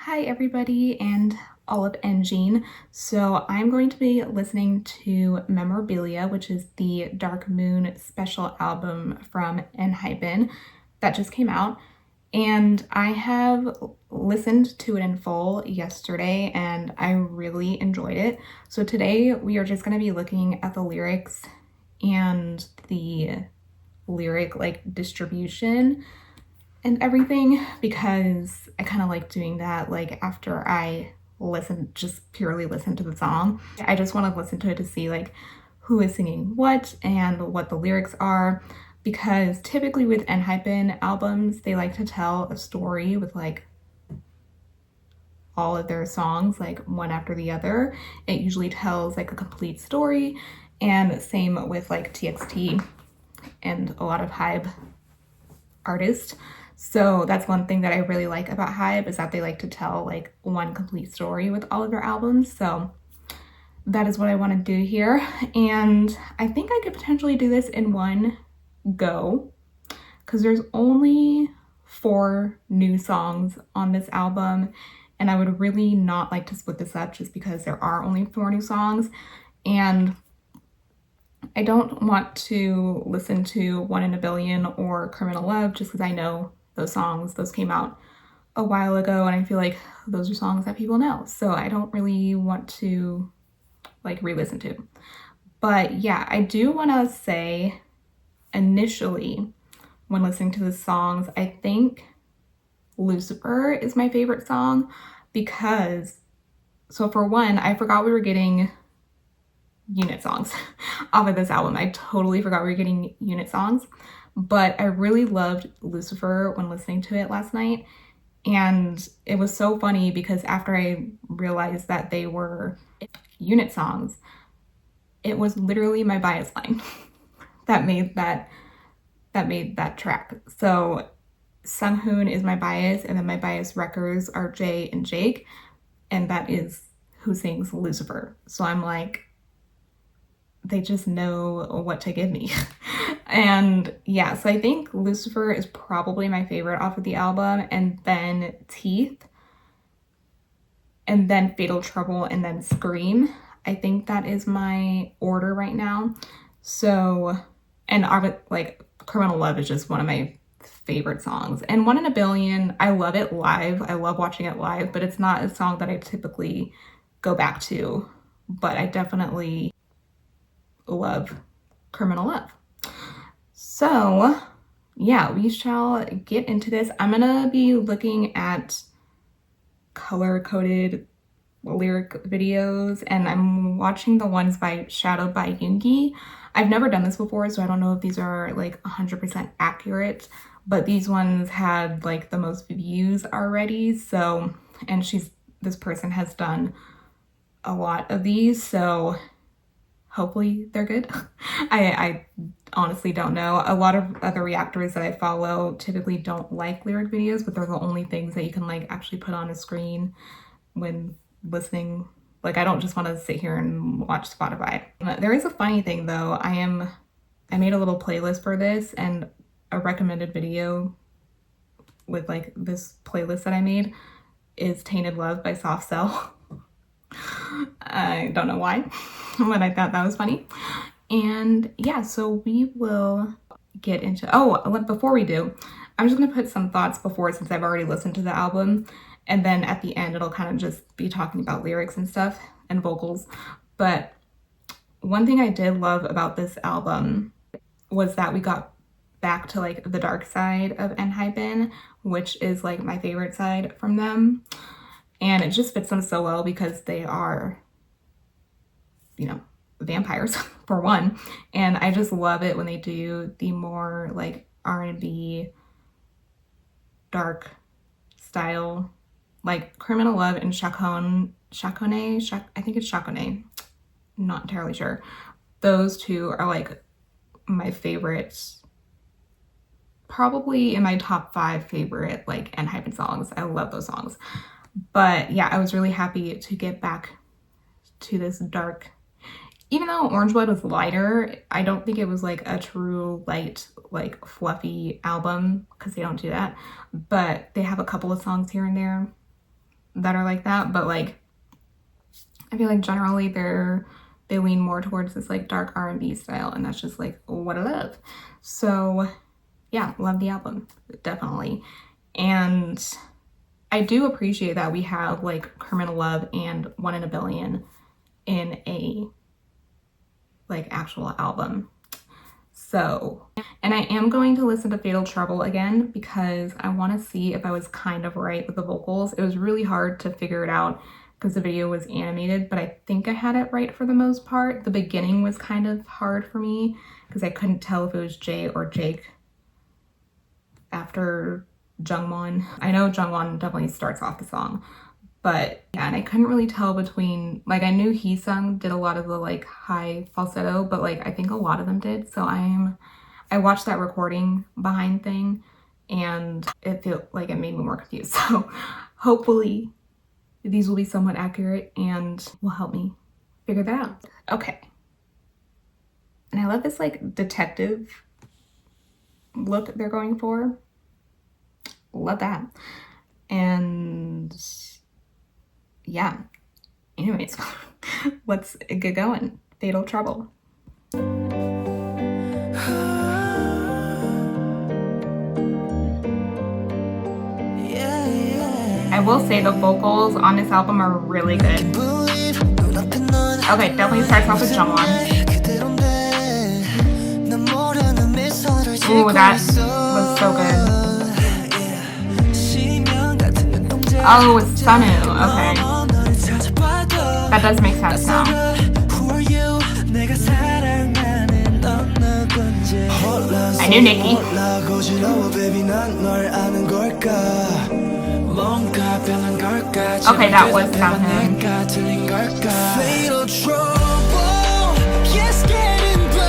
Hi everybody and all of Engene. So I'm going to be listening to Memorabilia, which is the Dark Moon special album from Enhypen that just came out. And I have listened to it in full yesterday and I really enjoyed it. So today we are just going to be looking at the lyrics and the lyric distribution and everything, because I kind of like doing that after I just purely listen to the song. I just want to listen to it to see who is singing what and what the lyrics are, because typically with Enhypen albums, they like to tell a story with all of their songs one after the other. It usually tells a complete story, and same with TXT and a lot of Hype artists. So that's one thing that I really like about Hype, is that they like to tell one complete story with all of their albums. So that is what I want to do here. And I think I could potentially do this in one go, because there's only 4 new songs on this album. And I would really not like to split this up just because there are only 4 new songs. And I don't want to listen to One in a Billion or Criminal Love just because I know those songs. Those came out a while ago and I feel like those are songs that people know. So I don't really want to re-listen to. But yeah, I do want to say initially when listening to the songs, I think Lucifer is my favorite song because, so for one, I forgot we were getting unit songs off of this album. I totally forgot we were getting unit songs, but I really loved Lucifer when listening to it last night. And it was so funny because after I realized that they were unit songs, it was literally my bias line that made that track. So Sunghoon is my bias, and then my bias wreckers are Jay and Jake, and that is who sings Lucifer. So I'm like, they just know what to give me. And yeah, so I think Lucifer is probably my favorite off of the album, and then Teeth, and then Fatal Trouble, and then Scream. I think that is my order right now. So, and Criminal Love is just one of my favorite songs. And One in a Billion, I love it live. I love watching it live, but it's not a song that I typically go back to. But I definitely love Criminal Love. So yeah, we shall get into this. I'm gonna be looking at color-coded lyric videos, and I'm watching the ones by Shadowed by Yoongi. I've never done this before, so I don't know if these are 100% accurate, but these ones had the most views already. So, and this person has done a lot of these, so hopefully they're good. I honestly don't know. A lot of other reactors that I follow typically don't like lyric videos, but they're the only things that you can actually put on a screen when listening. I don't just want to sit here and watch Spotify. There is a funny thing though. I made a little playlist for this, and a recommended video with this playlist that I made is Tainted Love by Soft Cell. I don't know why, but I thought that was funny. And yeah, so we will get into, before we do, I'm just gonna put some thoughts before, since I've already listened to the album, and then at the end it'll kind of just be talking about lyrics and stuff and vocals. But one thing I did love about this album was that we got back to the dark side of Enhypen, which is my favorite side from them. And it just fits them so well because they are, vampires for one. And I just love it when they do the more R&B dark style, Criminal Love and Chacone, I think it's Chacone, not entirely sure. Those two are my favorites, probably in my top 5 favorite Enhypen songs. I love those songs. But yeah, I was really happy to get back to this dark. Even though Orange Blood was lighter, I don't think it was a true light, fluffy album, because they don't do that. But they have a couple of songs here and there that are like that, but like I feel like generally they lean more towards this like dark R&B style, and that's just like what I love. So yeah, love the album, definitely. And I do appreciate that we have like Criminal Love and 1 in a Billion in a like actual album. So, and I am going to listen to Fatal Trouble again because I want to see if I was kind of right with the vocals. It was really hard to figure it out because the video was animated, but I think I had it right for the most part. The beginning was kind of hard for me because I couldn't tell if it was Jay or Jake after Jungwon. I know Jungwon definitely starts off the song, but yeah, and I couldn't really tell between, like I knew Heesung did a lot of the like high falsetto, but like I think a lot of them did. So I watched that recording behind thing and it felt like it made me more confused. So hopefully these will be somewhat accurate and will help me figure that out. Okay. And I love this like detective look they're going for. Love that. And yeah, anyways, let's get going. Fatal Trouble. I will say the vocals on this album are really good. Okay, definitely starts off with Jungwon. Ooh, that was so good. Oh, it's Sunwoo. Okay. That does make sense now. I knew Nicki. Okay, that was Sunwoo.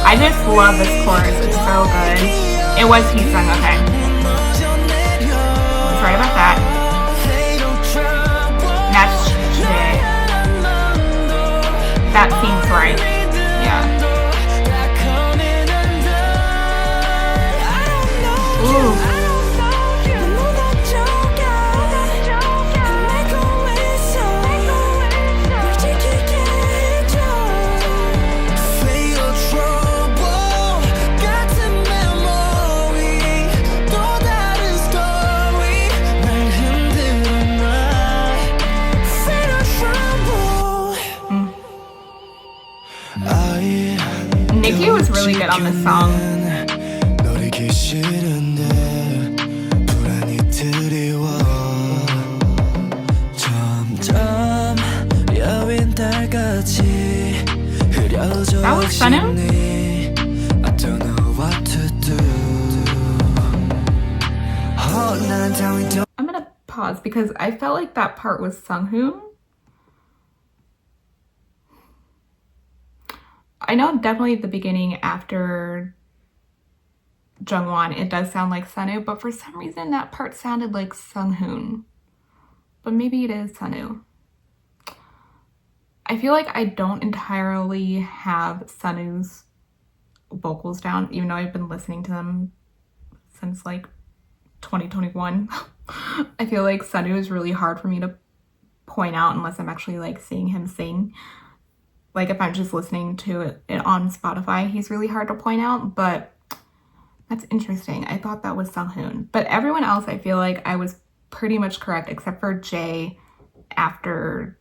I just love this chorus. It's so good. It was Heesung. Okay. I was right about that. That's Jay. That seems right. Yeah. Ooh. Nicki was really good on this song. That was Sunwoo? I'm gonna pause because I felt like that part was Sunghoon. I know definitely at the beginning after Jungwon, it does sound like Sunwoo, but for some reason that part sounded like Sunghoon. But maybe it is Sunwoo. I feel like I don't entirely have Sunwoo's vocals down, even though I've been listening to them since like 2021. I feel like Sunwoo is really hard for me to point out unless I'm actually like seeing him sing. Like if I'm just listening to it on Spotify, he's really hard to point out, but that's interesting. I thought that was Sunghoon. But everyone else, I feel like I was pretty much correct except for Jay after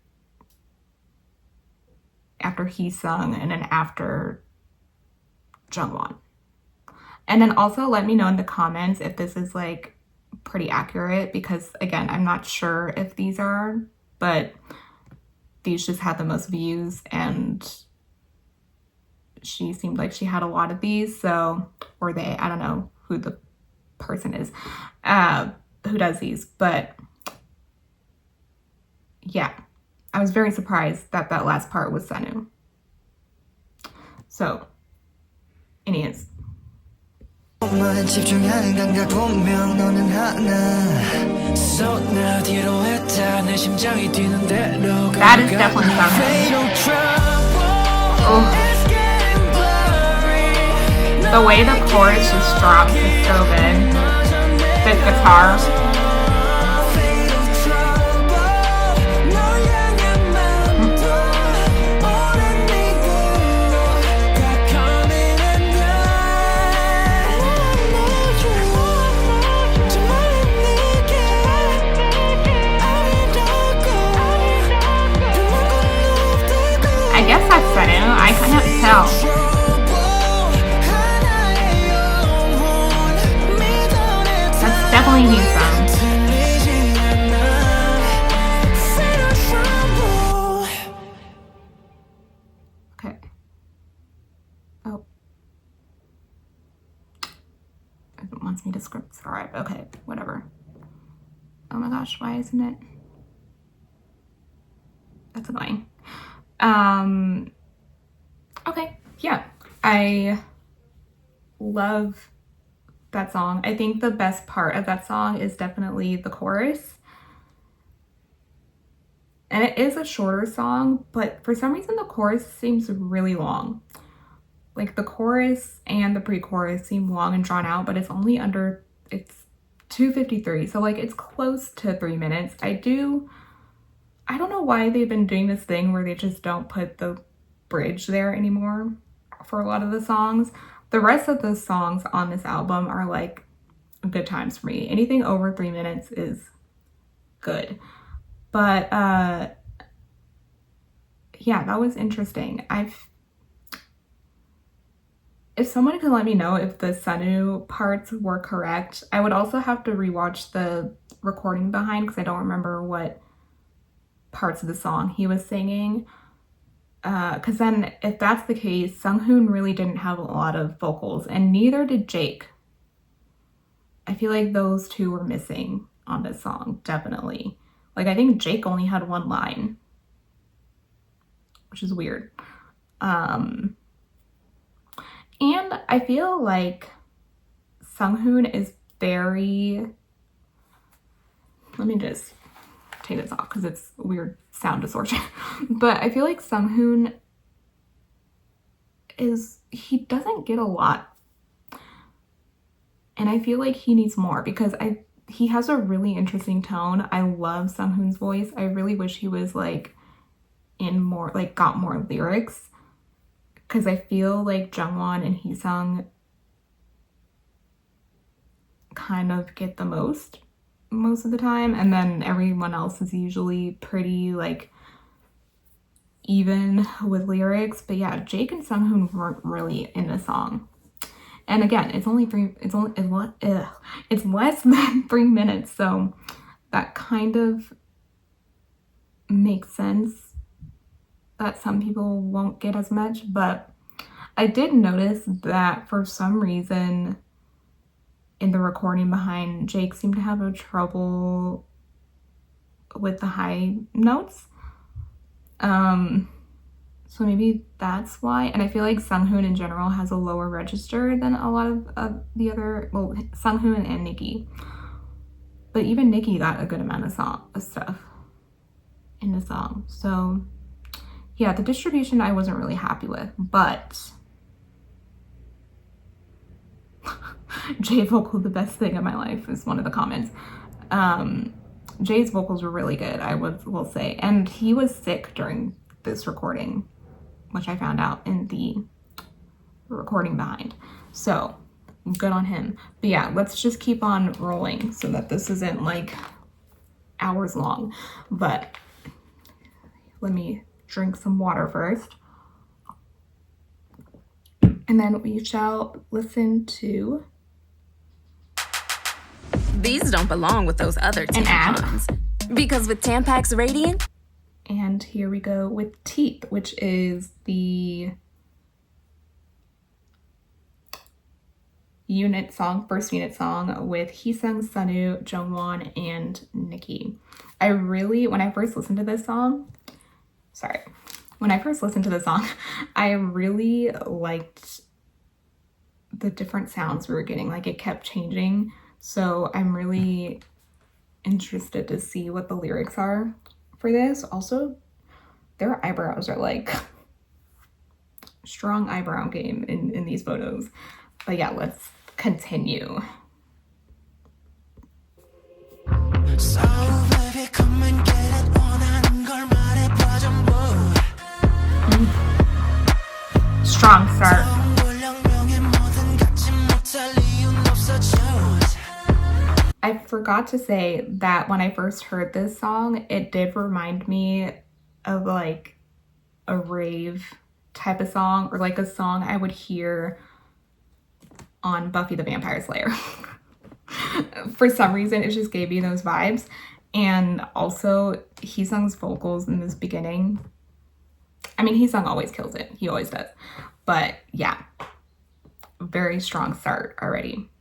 Heesung and then after Jungwon. And then also let me know in the comments if this is like pretty accurate because again, I'm not sure if these are, but these just had the most views and she seemed like she had a lot of these. So, or they, I don't know who the person is who does these, but yeah, I was very surprised that that last part was Sunwoo. So, anyways. That is definitely Sunwoo. Oh. The way the chorus just drops is so good. The guitar. subscribe. Okay, whatever. Oh my gosh, why isn't it? That's annoying. Okay, yeah. I love that song. I think the best part of that song is definitely the chorus. And it is a shorter song, but for some reason the chorus seems really long. Like the chorus and the pre-chorus seem long and drawn out, but it's 2:53, so like it's close to 3 minutes. I don't know why they've been doing this thing where they just don't put the bridge there anymore for a lot of the songs. The rest of the songs on this album are like good times for me. Anything over 3 minutes is good. But yeah, that was interesting. If someone could let me know if the Sunu parts were correct, I would also have to rewatch the recording behind because I don't remember what parts of the song he was singing. Because then if that's the case, Sunghoon really didn't have a lot of vocals, and neither did Jake. I feel like those two were missing on this song, definitely. Like, I think Jake only had one line, which is weird. And I feel like Sunghoon is very... Let me just take this off because it's weird sound distortion. But I feel like Sunghoon he doesn't get a lot. And I feel like he needs more because he has a really interesting tone. I love Sunghoon's voice. I really wish he was like got more lyrics, because I feel like Jungwon and Heesung kind of get the most of the time, and then everyone else is usually pretty like even with lyrics. But yeah, Jake and Sunghoon weren't really in the song. And again, it's less than 3 minutes, so that kind of makes sense that some people won't get as much. But I did notice that for some reason in the recording behind, Jake seemed to have a trouble with the high notes. So maybe that's why. And I feel like Sunghoon in general has a lower register than a lot of the other, well, Sunghoon and Nikki. But even Nikki got a good amount of stuff in the song. So yeah, the distribution I wasn't really happy with, but Jay vocal, the best thing in my life, is one of the comments. Jay's vocals were really good, I will say. And he was sick during this recording, which I found out in the recording behind. So good on him. But yeah, let's just keep on rolling so that this isn't like hours long. But let me drink some water first. And then we shall listen to... These don't belong with those other tampons. Because with Tampax Radiant... And here we go with Teeth, which is the first unit song with Heesung, Sunu, Jungwon, and Nikki. When I first listened to this song, I really liked the different sounds we were getting. Like, it kept changing. So I'm really interested to see what the lyrics are for this. Also, their eyebrows are like strong eyebrow game in these photos. But yeah, let's continue. So baby, come and get it. Strong start. I forgot to say that when I first heard this song, it did remind me of like a rave type of song, or like a song I would hear on Buffy the Vampire Slayer. For some reason, it just gave me those vibes. And also, Heesung's vocals in this beginning. I mean, Heesung always kills it. He always does. But yeah, very strong start already.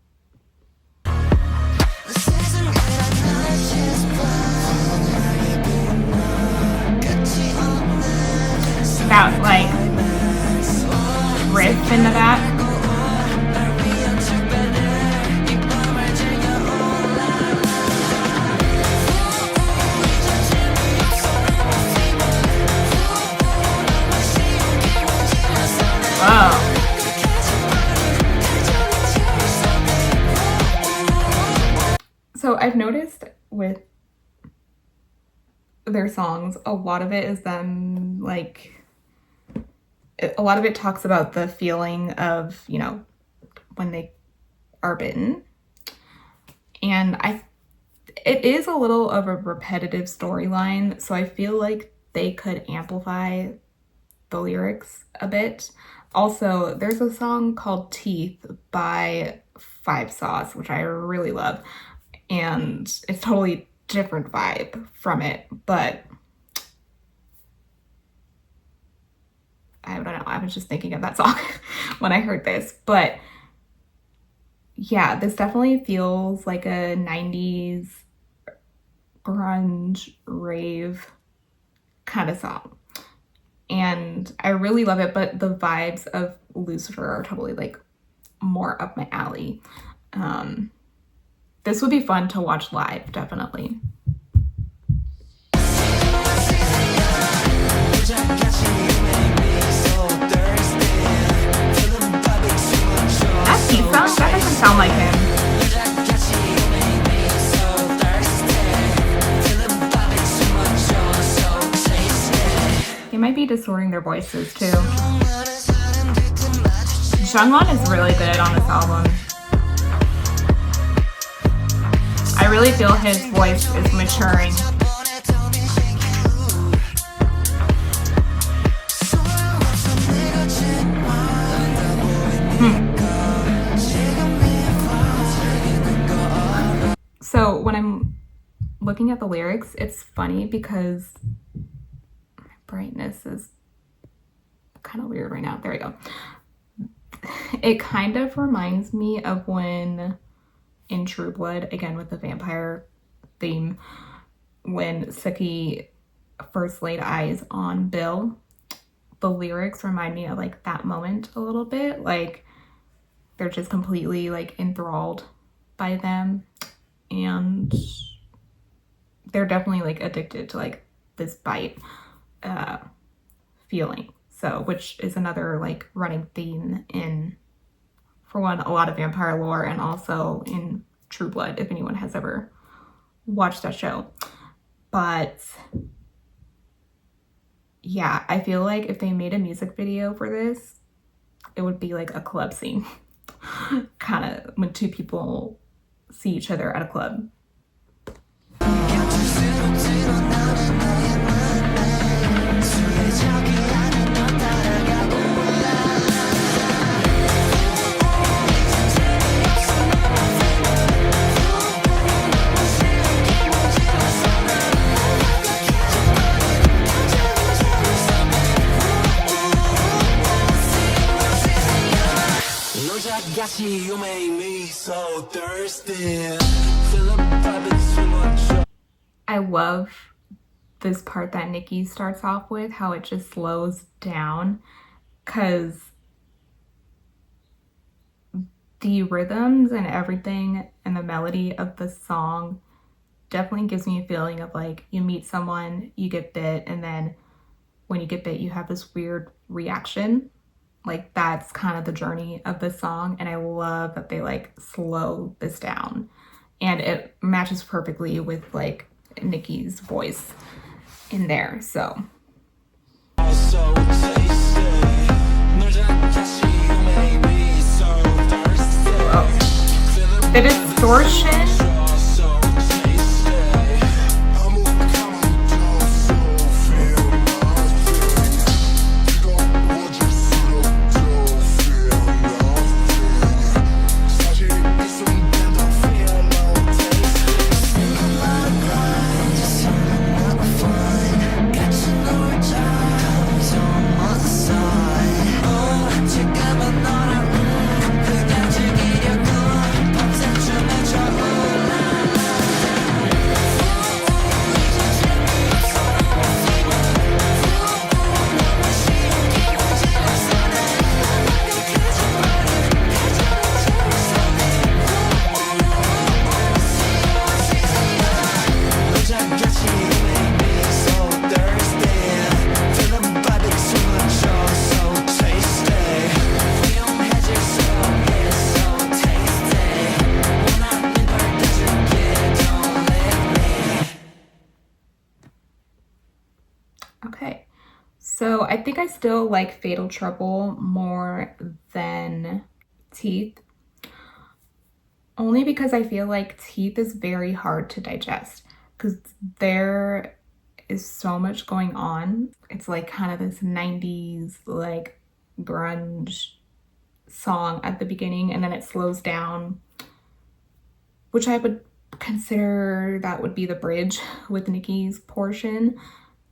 their songs, a lot of it is them, like, a lot of it talks about the feeling of, you know, when they are bitten. And it is a little of a repetitive storyline, so I feel like they could amplify the lyrics a bit. Also, there's a song called Teeth by Five Sauce, which I really love, and it's totally different vibe from it, but I don't know, I was just thinking of that song when I heard this. But yeah, this definitely feels like a 90s grunge rave kind of song, and I really love it. But the vibes of Lucifer are totally like more up my alley. This would be fun to watch live, definitely. That Keith sound, that doesn't sound like him. They might be distorting their voices too. Jungwon is really good on this album. I really feel his voice is maturing. So when I'm looking at the lyrics, it's funny because my brightness is kind of weird right now. There we go. It kind of reminds me of when in True Blood, again with the vampire theme, when Suki first laid eyes on Bill. The lyrics remind me of like that moment a little bit. Like they're just completely like enthralled by them, and they're definitely like addicted to like this bite feeling. So, which is another like running theme in, for one, a lot of vampire lore, and also in True Blood, if anyone has ever watched that show. But yeah, I feel like if they made a music video for this, it would be like a club scene. Kind of when two people see each other at a club. You made me so thirsty. I love this part that Nikki starts off with, how it just slows down, because the rhythms and everything and the melody of the song definitely gives me a feeling of like you meet someone, you get bit, and then when you get bit, you have this weird reaction. Like that's kind of the journey of the song, and I love that they like slow this down, and it matches perfectly with like Nikki's voice in there. So the distortion. Okay, so I think I still like Fatal Trouble more than Teeth, only because I feel like Teeth is very hard to digest because there is so much going on. It's like kind of this 90s like grunge song at the beginning, and then it slows down, which I would consider that would be the bridge with Nicki's portion.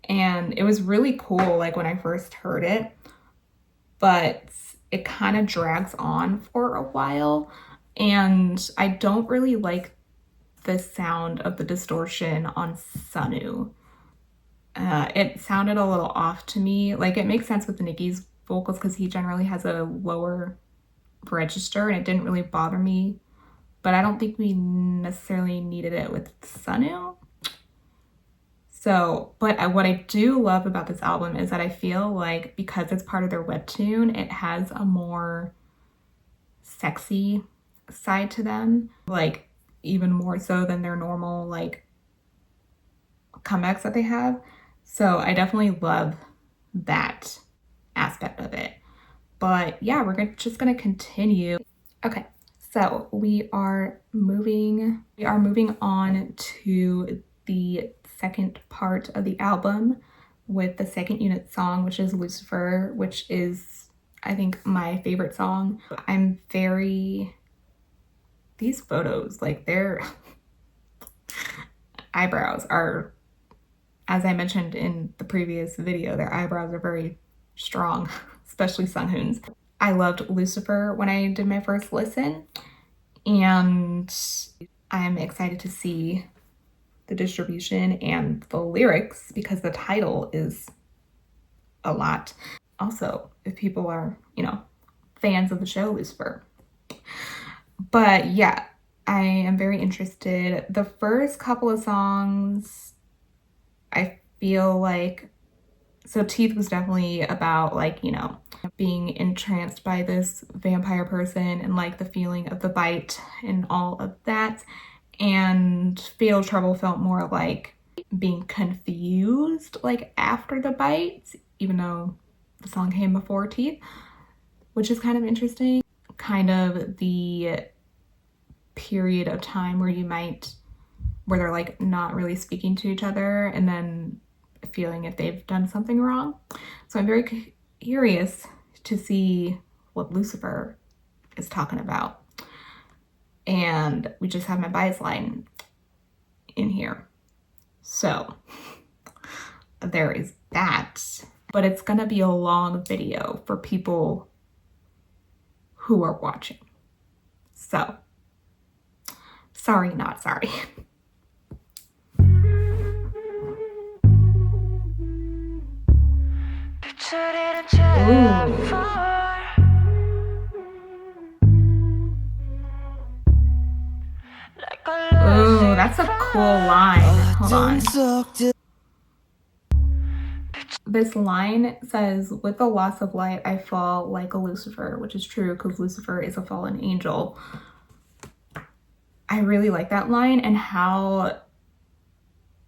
And it was really cool like when I first heard it, but it kind of drags on for a while, and I don't really like the sound of the distortion on Sunu. It sounded a little off to me. Like, it makes sense with Nicki's vocals because he generally has a lower register, and it didn't really bother me, but I don't think we necessarily needed it with Sunu. So, but what I do love about this album is that I feel like because it's part of their webtoon, it has a more sexy side to them, like even more so than their normal like comebacks that they have. So I definitely love that aspect of it. But yeah, we're just gonna continue. Okay, so we are moving on to the second part of the album with the second unit song, which is Lucifer, which is, I think, my favorite song. These photos, like their eyebrows are, as I mentioned in the previous video, their eyebrows are very strong, especially Sunghoon's. I loved Lucifer when I did my first listen, and I'm excited to see the distribution and the lyrics because the title is a lot. Also, if people are, fans of the show Lucifer. But yeah, I am very interested. The first couple of songs, I feel like, so Teeth was definitely about like, being entranced by this vampire person and like the feeling of the bite and all of that. And Fatal Trouble felt more like being confused like after the bite, even though the song came before Teeth, which is kind of interesting. Kind of the period of time where they're like not really speaking to each other and then feeling if they've done something wrong. So I'm very curious to see what Lucifer is talking about. And we just have my bias line in here. So there is that. But it's gonna be a long video for people who are watching. So, sorry, not sorry. Ooh, that's a cool line. Hold on. This line says, "With the loss of light, I fall like a Lucifer," which is true because Lucifer is a fallen angel. I really like that line and how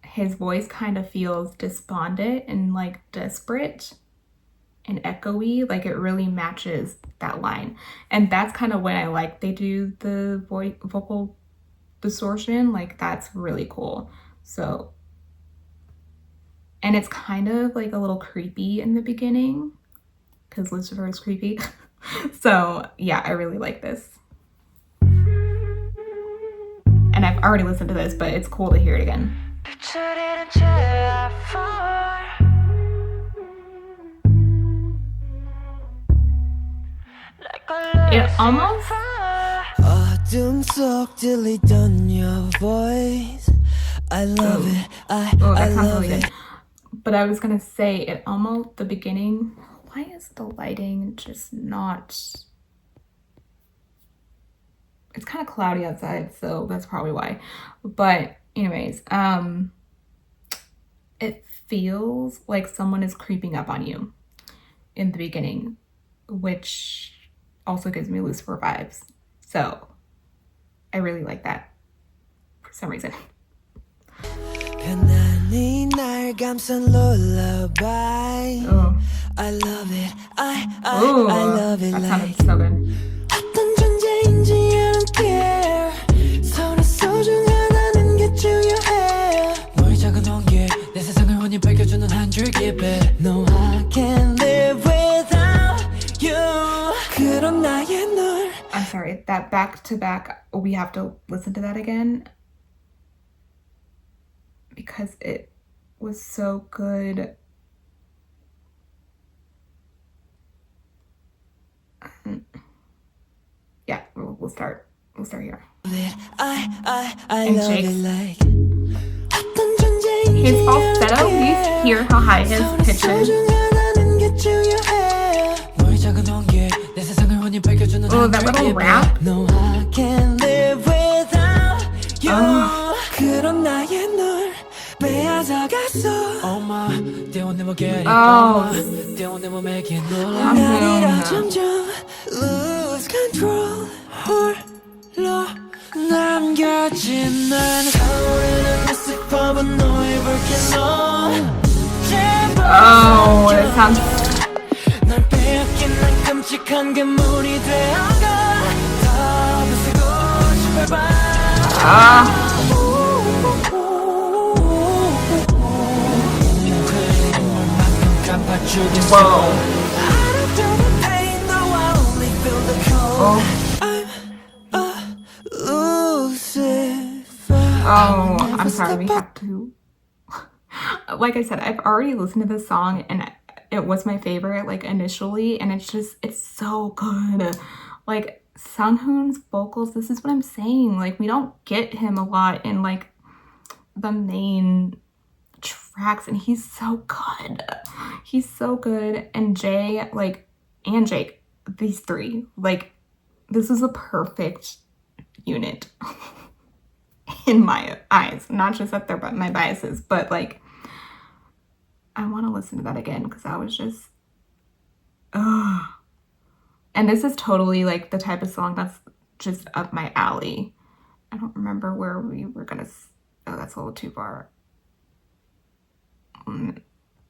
his voice kind of feels despondent and like desperate and echoey. Like, it really matches that line. And that's kind of when I like they do the vocal distortion. Like, that's really cool. So, and it's kind of like a little creepy in the beginning because Lucifer is creepy. So yeah, I really like this. And I've already listened to this, but it's cool to hear it again. It almost... I love it. That sounds really good. But I was gonna say, it almost, the beginning, why is the lighting just not... It's kind of cloudy outside, so that's probably why. But anyways, it feels like someone is creeping up on you in the beginning, which also gives me Lucifer vibes. So I really like that for some reason. 편안히 날 감싼 lullaby. Oh. I love it. Ooh, I love it that like. sounded so good. 어떤 존재인지 I don't care. 서로 소중하다는 게 중요해. 너의 작은 온기 내 세상을 환히 밝혀주는 한 줄기 빛. No, I can't live without you. 그런 나의 널. I'm sorry, that back to back, we have to listen to that again because it was so good. Yeah, we'll start here. I And love Jake's. it like. His falsetto, we hear how high his pitch is. Oh, that little rap. No, I can't live without you. 그런 나의 널 빼앗아갔어. Oh my, they will never get it. Oh my, they will never make it. 날이라 점점 lose control. 홀로 남겨진 난 타오르는 Lucifer 너의 볼케노. Oh, it sounds. 날 빼앗긴 난 끔찍한 괴물이 되어가. 다 부수고 싶을 밤. Whoa. Oh, I'm sorry, we have to. Like I said, I've already listened to this song and it was my favorite, like initially, and it's so good. Like Sunghoon's vocals, this is what I'm saying. Like, we don't get him a lot in like the main tracks, and he's so good. He's so good. And Jay, like, and Jake, these three, like, this is a perfect unit in my eyes. Not just that they're my biases, but like, I want to listen to that again because I was just, and this is totally like the type of song that's just up my alley. I don't remember where we were gonna. Oh, that's a little too far. I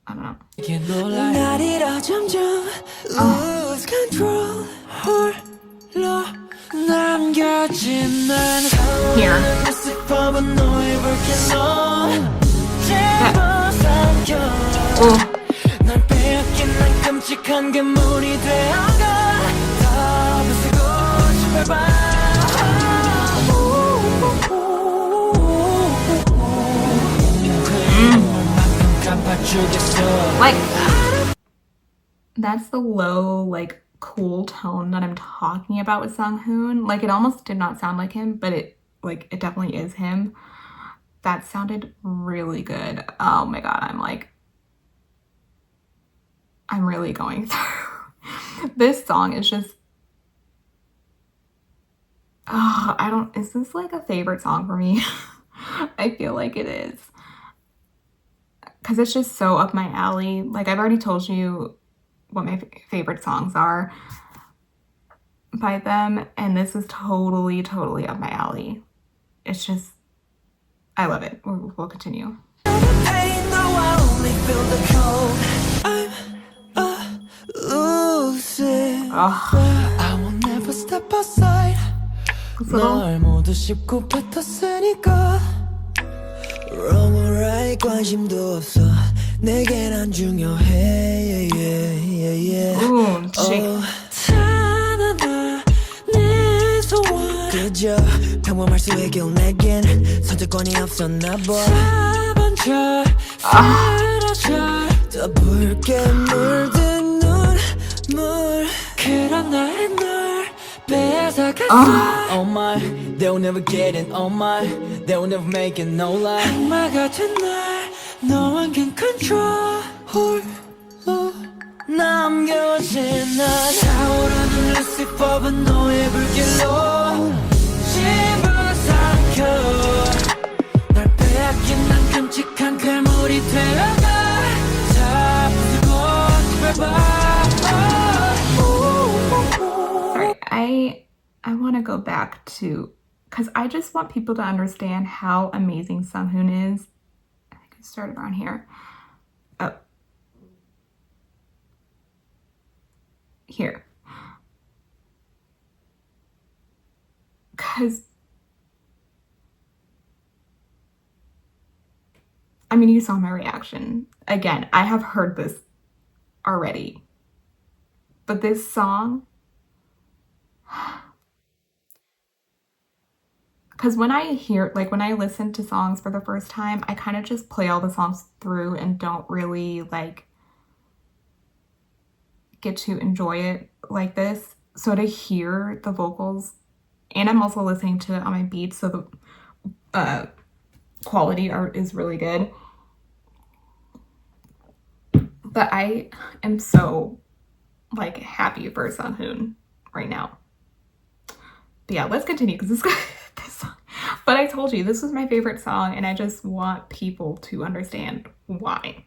don't know. 날이라 점점 lose control. 홀로 남겨진 난 Here. Lucifer 너의 볼케노. 날 빼앗긴 난 끔찍한 괴물이 되어가. 다 부수고 싶을 밤. Like, that's the low, like, cool tone that I'm talking about with Sunghoon. Like, it almost did not sound like him, but it definitely is him. That sounded really good. Oh my god, I'm really going through. This song is just, is this like a favorite song for me? I feel like it is. Because it's just so up my alley. Like, I've already told you what my favorite songs are by them, and this is totally, totally up my alley. It's just, I love it. We'll continue. I will never step aside. 널 모두 씹고 뱉었으니까. Wrong or right 관심도 없어. 내겐 안 중요해. Ooh, Jake. 찬하나 내 소원. 그저 평범할 수 있길 내겐 선택권이 없었나 봐. 번져 사라져 더 붉게 물든 눈물. 그런 나의 널 빼앗아갔어. Oh my, they'll never get it. Oh my, they'll never make it. No lie. 악마 같은 날, no one can control. 홀로 남겨진 난 타오르는 Lucifer 너의 불길로 집어삼켜. 날 빼앗긴 난 끔찍한 괴물이 되어가. 다 부수고 싶을 밤. I want to go back to, because I just want people to understand how amazing Sunghoon is. I think started around here. Oh. Here. Because, I mean, you saw my reaction. Again, I have heard this already. But this song, because when I hear, like when I listen to songs for the first time, I kind of just play all the songs through and don't really like get to enjoy it like this. So to hear the vocals, and I'm also listening to it on my beats, so the quality art is really good. But I am so like happy for Sunghoon right now. But yeah, let's continue because this song. But I told you this was my favorite song, and I just want people to understand why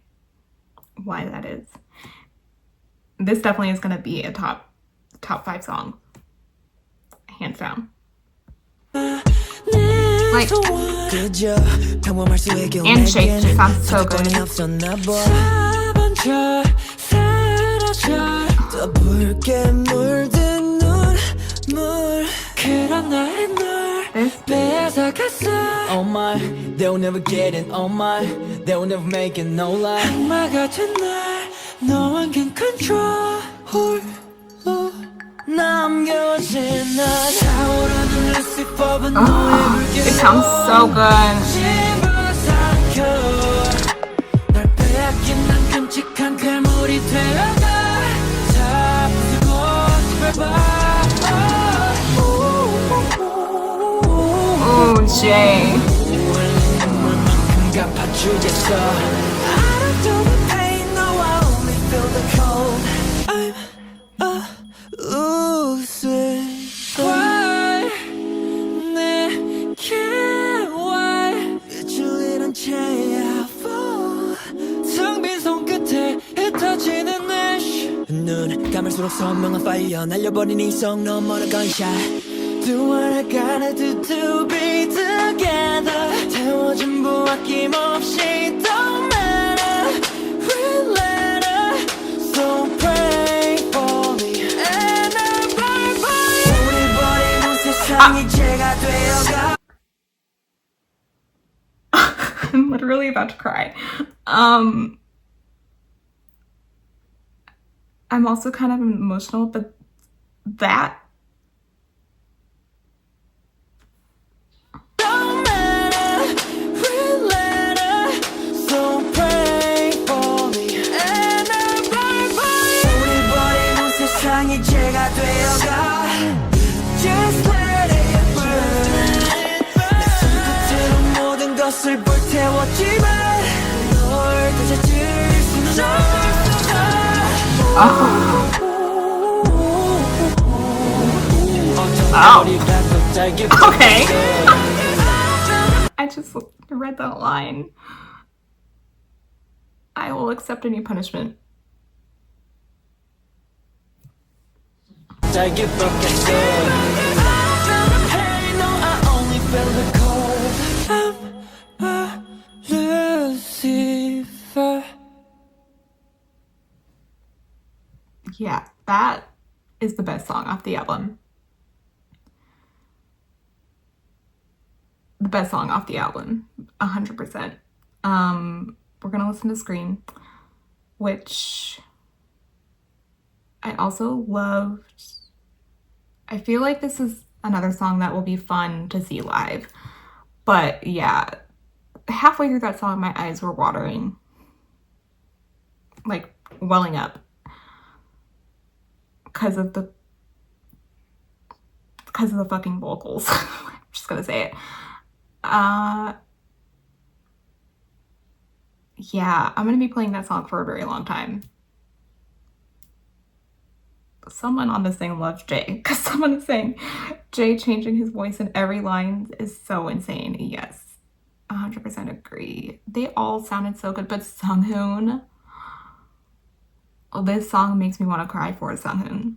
that is. This definitely is gonna be a top 5 song, hands down. Like, and Shake just sounds so good. Oh my, they'll never get it. Oh my, they'll never make it. No lie. 악마 같은 날, no one can control. 홀로 남겨진 난 타오르는 Lucifer, 너의 불길. It sounds so good. 날 빼앗긴 난 끔찍한 괴물이 되어가 잡수고 싶어봐. Oh, Jay. 눈 감을수록 선명한 fire 날려버린 이성 너머는 gunshot. Do what I gotta do to be together. 태워진 부아낌 없이 don't matter. Relate. So pray for me and I'll pray for you. 우리 버리는 세상이 죄가 되어가. I'm literally about to cry. I'm also kind of emotional, but that Just let it burn. 내 손끝으로 모든 것을 불태웠지만 널 더 찾을 수는 없어. Okay. I just read that line. I will accept any punishment. Lucifer. Yeah, that is the best song off the album. The best song off the album, 100%. We're gonna listen to Scream, which I also loved. I feel like this is another song that will be fun to see live. But yeah, halfway through that song, my eyes were watering. Like, welling up. Because of the fucking vocals. I'm just gonna say it. Yeah, I'm gonna be playing that song for a very long time. Someone on this thing loves Jay, because someone is saying Jay changing his voice in every line is so insane. Yes, 100% agree. They all sounded so good, but Sunghoon, this song makes me want to cry for Sunghoon.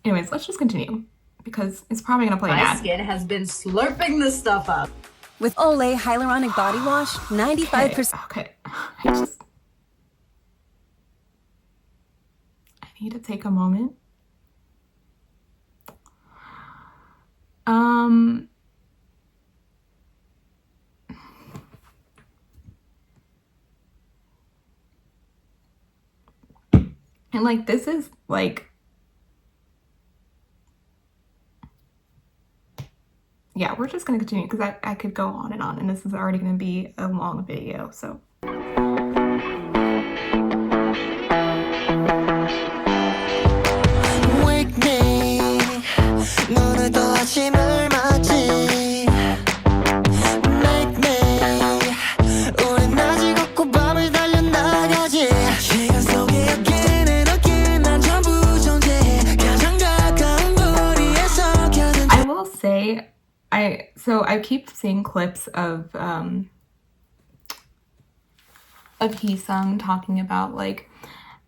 Anyways, let's just continue, because it's probably gonna play an ad. My skin has been slurping this stuff up. With Olay Hyaluronic Body Wash, 95%. Okay. I need to take a moment. And like, this is like, yeah, we're just gonna continue because I could go on, and this is already gonna be a long video, so. Wake me, 눈을 떠 아침을 맞지. Make me, 우린 아직 없고 밤을 달려나가지. 시간 속에 again and again, 난 전부 존재해. 가장 가까운 거리에서 켜진. I will say, I keep seeing clips of Heesung talking about like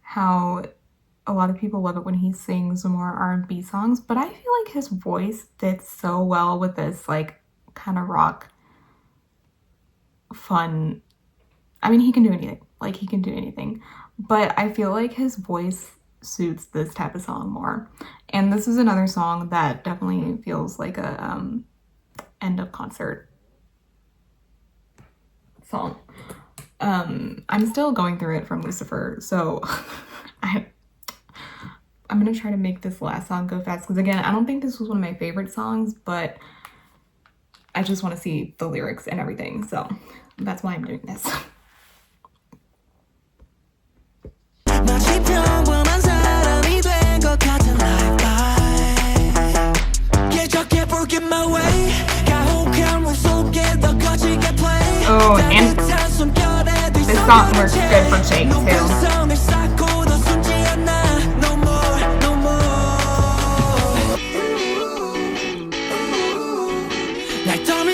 how a lot of people love it when he sings more R&B songs, but I feel like his voice fits so well with this like kind of rock fun. I mean, he can do anything. Like, he can do anything, but I feel like his voice suits this type of song more. And this is another song that definitely feels like a end of concert song. I'm still going through it from Lucifer, so I'm gonna try to make this last song go fast, because again, I don't think this was one of my favorite songs, but I just want to see the lyrics and everything, so that's why I'm doing this. Oh, and this song works good for Jake too.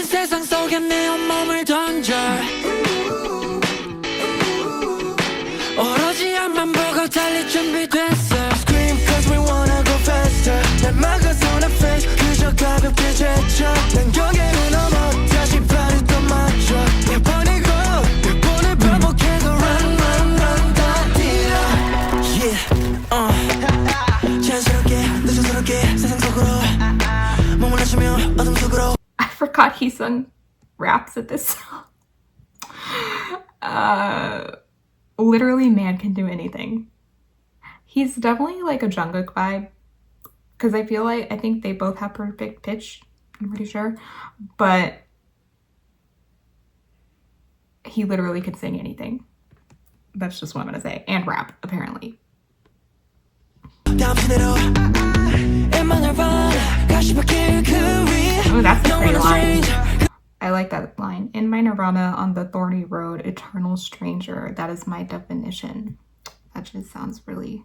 세상 속에 내 온몸을 던져 오로지 앞만 보고 달릴 준비됐어 Scream cause we wanna go faster 날 막아서 내 face 그저 가볍게 제쳐 난 경계를 넘어 다시 발을 또 맞춰 몇 번이고 몇 번을 반복해도 run run run 다 뛰어 Yeah 자연스럽게 느슨스럽게 세상 속으로 몸을 낮추며 어둠 속으로 I forgot Heesung raps at this song. Literally, man can do anything. He's definitely like a Jungkook vibe, because I think they both have perfect pitch, I'm pretty sure, but he literally could sing anything. That's just what I'm gonna say. And rap, apparently. Oh, that's a great line. I like that line. In my nirvana on the thorny road, eternal stranger, that is my definition. That just sounds really...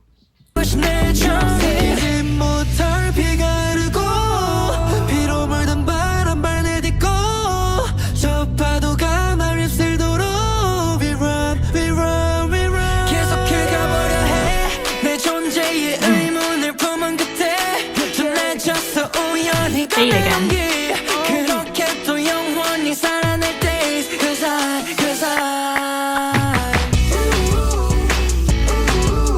Say it again.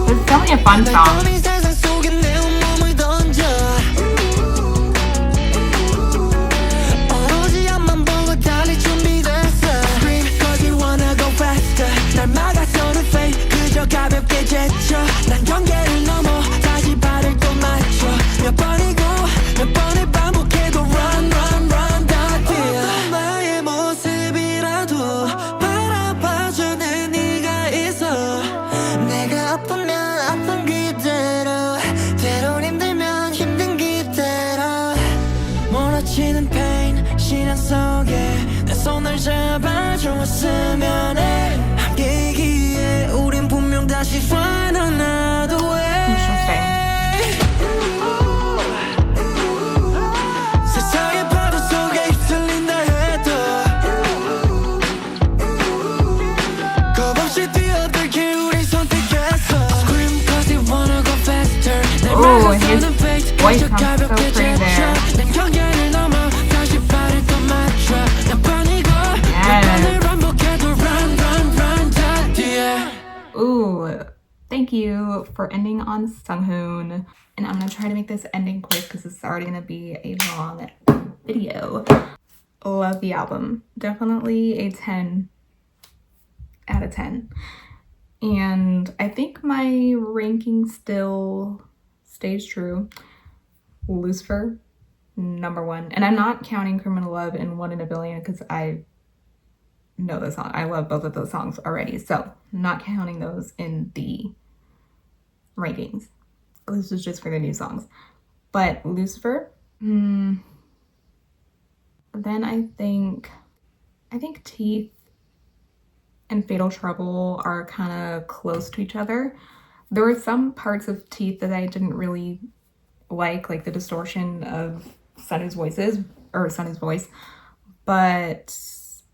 It's definitely a fun song. Oh, his voice sounds so pretty there. thank you for ending on Sunghoon. And I'm gonna try to make this ending quick because it's already gonna be a long video. Love the album. Definitely a 10 out of 10. And I think my ranking still stays true. Lucifer, #1. And I'm not counting Criminal Love and One in a Billion because I know the song. I love both of those songs already. So not counting those in the rankings. This is just for the new songs. But Lucifer, then I think Teeth and Fatal Trouble are kind of close to each other. There were some parts of Teeth that I didn't really like the distortion of Sunny's voice, but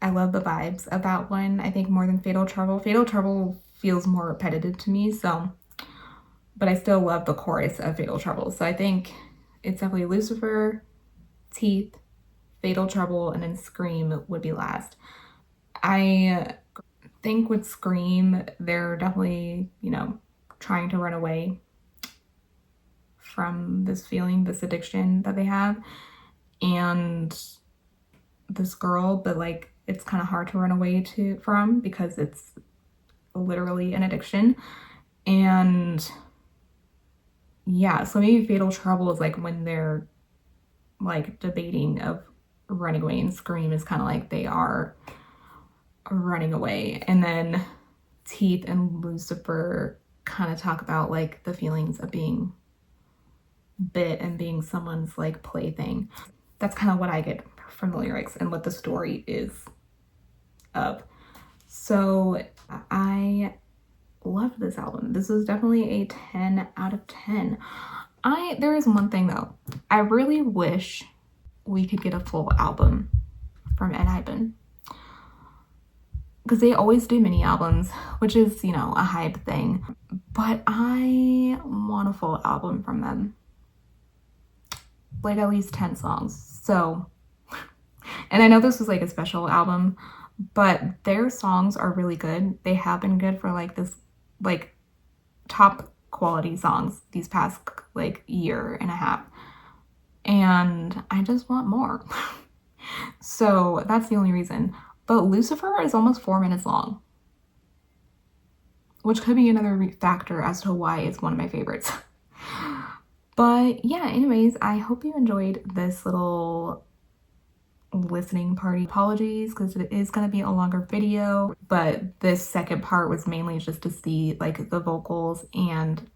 I love the vibes of that one, I think, more than Fatal Trouble. Fatal Trouble feels more repetitive to me, but I still love the chorus of Fatal Trouble. So I think it's definitely Lucifer, Teeth, Fatal Trouble, and then Scream would be last. I think with Scream, they're definitely, trying to run away from this feeling, this addiction that they have, and this girl, but it's kind of hard to run away from because it's literally an addiction. And yeah, so maybe Fatal Trouble is when they're debating of running away, and Scream is kind of they are running away. And then Teeth and Lucifer kind of talk about the feelings of being bit and being someone's plaything. That's kind of what I get from the lyrics and what the story is of. So I love this album. This is definitely a 10 out of 10. There is one thing though. I really wish we could get a full album from Enhypen, because they always do mini albums, which is, a hype thing. But I want a full album from them. At least 10 songs. So, and I know this was a special album, but their songs are really good. They have been good for this, top quality songs these past, year and a half. And I just want more. So that's the only reason. But Lucifer is almost 4 minutes long, which could be another factor as to why it's one of my favorites. But yeah, anyways, I hope you enjoyed this little listening party. Apologies, because it is going to be a longer video, but this second part was mainly just to see the vocals and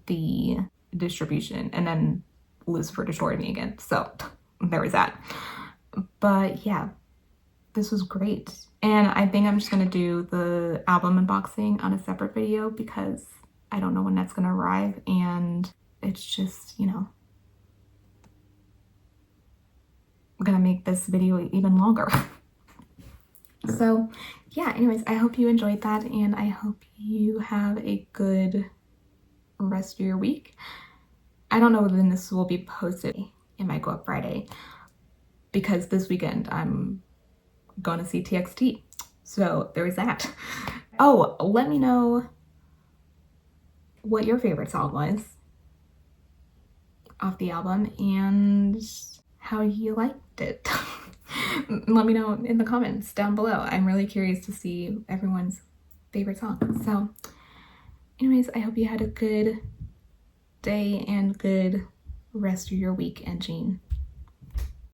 the distribution, and then Lucifer destroyed me again. So there was that. But yeah, this was great. And I think I'm just going to do the album unboxing on a separate video because I don't know when that's going to arrive, and it's just, I'm gonna make this video even longer. So yeah, anyways, I hope you enjoyed that, and I hope you have a good rest of your week. I don't know when this will be posted. It might go up Friday because this weekend I'm gonna see TXT. So there's that. Oh, let me know what your favorite song was off the album and how you liked it. Let me know in the comments down below. I'm really curious to see everyone's favorite song. So anyways, I hope you had a good day and good rest of your week, Engene.